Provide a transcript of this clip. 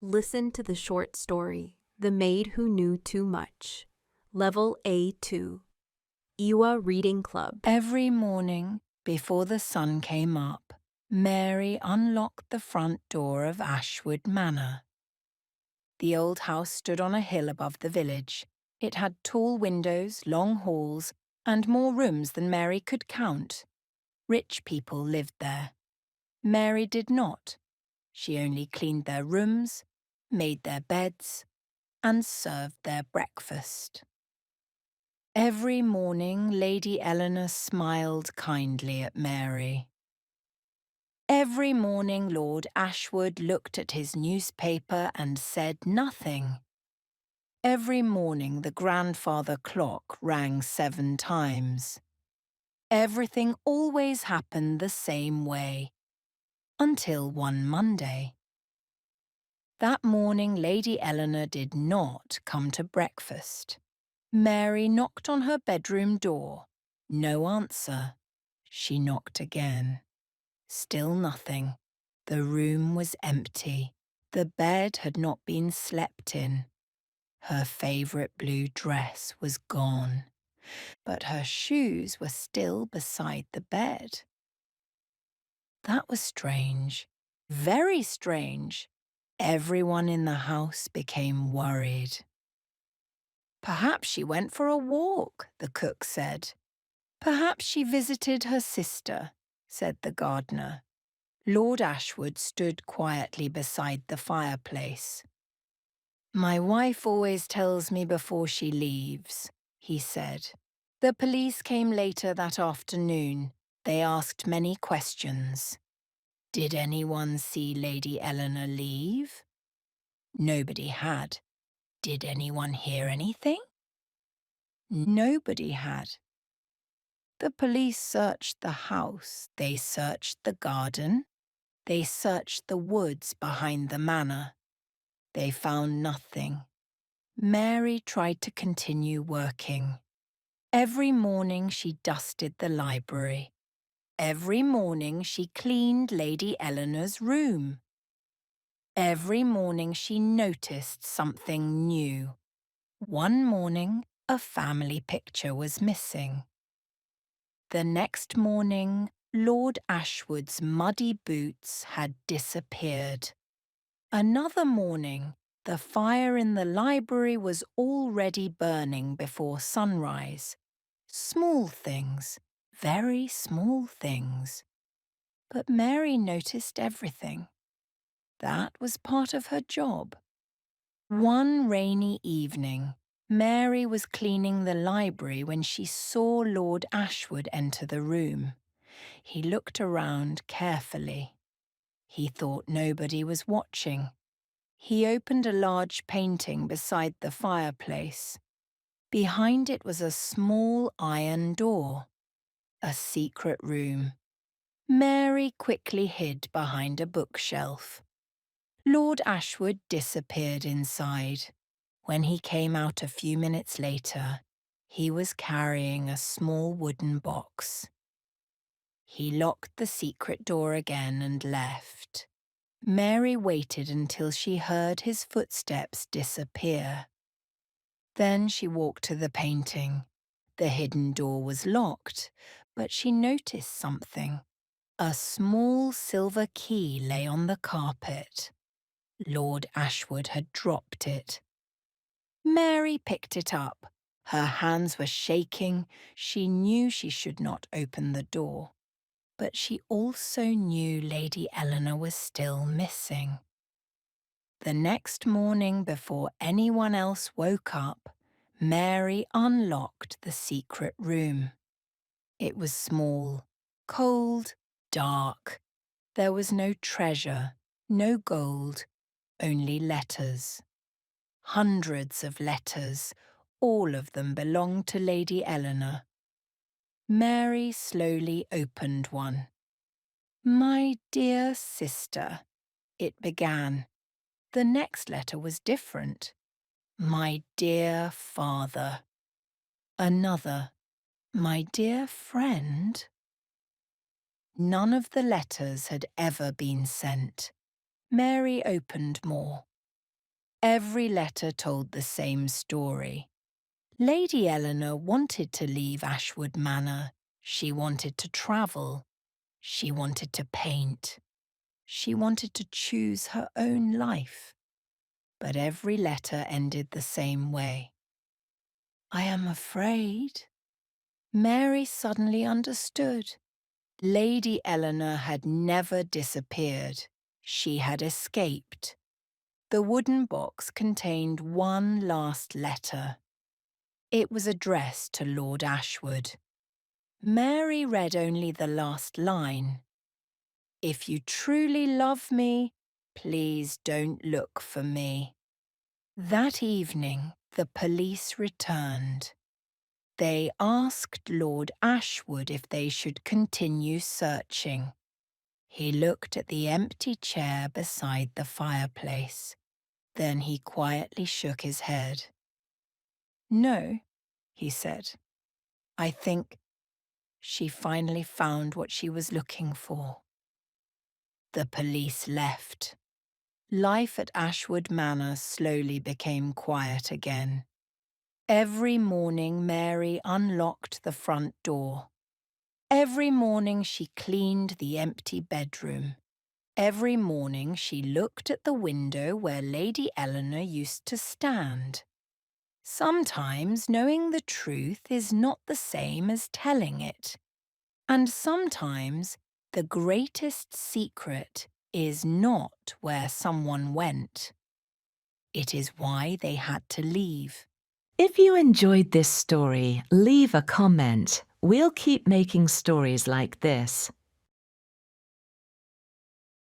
Listen to the short story, The Maid Who Knew Too Much. Level A2. Iwa Reading Club. Every morning, before the sun came up, Mary unlocked the front door of Ashwood Manor. The old house stood on a hill above the village. It had tall windows, long halls, and more rooms than Mary could count. Rich people lived there. Mary did not. She only cleaned their rooms, made their beds, and served their breakfast. Every morning, Lady Eleanor smiled kindly at Mary. Every morning, Lord Ashwood looked at his newspaper and said nothing. Every morning, the grandfather clock rang 7 times. Everything always happened the same way, until one Monday. That morning, Lady Eleanor did not come to breakfast. Mary knocked on her bedroom door. No answer. She knocked again. Still nothing. The room was empty. The bed had not been slept in. Her favourite blue dress was gone, but her shoes were still beside the bed. That was strange. Very strange. Everyone in the house became worried. Perhaps she went for a walk, the cook said. Perhaps she visited her sister, said the gardener. Lord Ashwood stood quietly beside the fireplace. My wife always tells me before she leaves, he said. The police came later that afternoon. They asked many questions. Did anyone see Lady Eleanor leave? Nobody had. Did anyone hear anything? Nobody had. The police searched the house, they searched the garden, they searched the woods behind the manor. They found nothing. Mary tried to continue working. Every morning she dusted the library. Every morning she cleaned Lady Eleanor's room. Every morning she noticed something new. One morning, a family picture was missing. The next morning, Lord Ashwood's muddy boots had disappeared. Another morning, the fire in the library was already burning before sunrise. Small things, very small things. But Mary noticed everything. That was part of her job. One rainy evening, Mary was cleaning the library when she saw Lord Ashwood enter the room. He looked around carefully. He thought nobody was watching. He opened a large painting beside the fireplace. Behind it was a small iron door. A secret room. Mary quickly hid behind a bookshelf. Lord Ashwood disappeared inside. When he came out a few minutes later, he was carrying a small wooden box. He locked the secret door again and left. Mary waited until she heard his footsteps disappear. Then she walked to the painting. The hidden door was locked, but she noticed something. A small silver key lay on the carpet. Lord Ashwood had dropped it. Mary picked it up. Her hands were shaking. She knew she should not open the door. But she also knew Lady Eleanor was still missing. The next morning, before anyone else woke up, Mary unlocked the secret room. It was small, cold, dark. There was no treasure, no gold, only letters. Hundreds of letters, all of them belonged to Lady Eleanor. Mary slowly opened one. My dear sister, it began. The next letter was different. My dear father. Another. My dear friend. None of the letters had ever been sent. Mary opened more. Every letter told the same story. Lady Eleanor wanted to leave Ashwood Manor. She wanted to travel. She wanted to paint. She wanted to choose her own life. But every letter ended the same way. I am afraid. Mary suddenly understood. Lady Eleanor had never disappeared. She had escaped. The wooden box contained one last letter. It was addressed to Lord Ashwood. Mary read only the last line. If you truly love me, please don't look for me. That evening, the police returned. They asked Lord Ashwood if they should continue searching. He looked at the empty chair beside the fireplace. Then he quietly shook his head. No, he said. I think she finally found what she was looking for. The police left. Life at Ashwood Manor slowly became quiet again. Every morning Mary unlocked the front door. Every morning she cleaned the empty bedroom. Every morning she looked at the window where Lady Eleanor used to stand. Sometimes knowing the truth is not the same as telling it. And sometimes the greatest secret is not where someone went. It is why they had to leave. If you enjoyed this story, leave a comment. We'll keep making stories like this.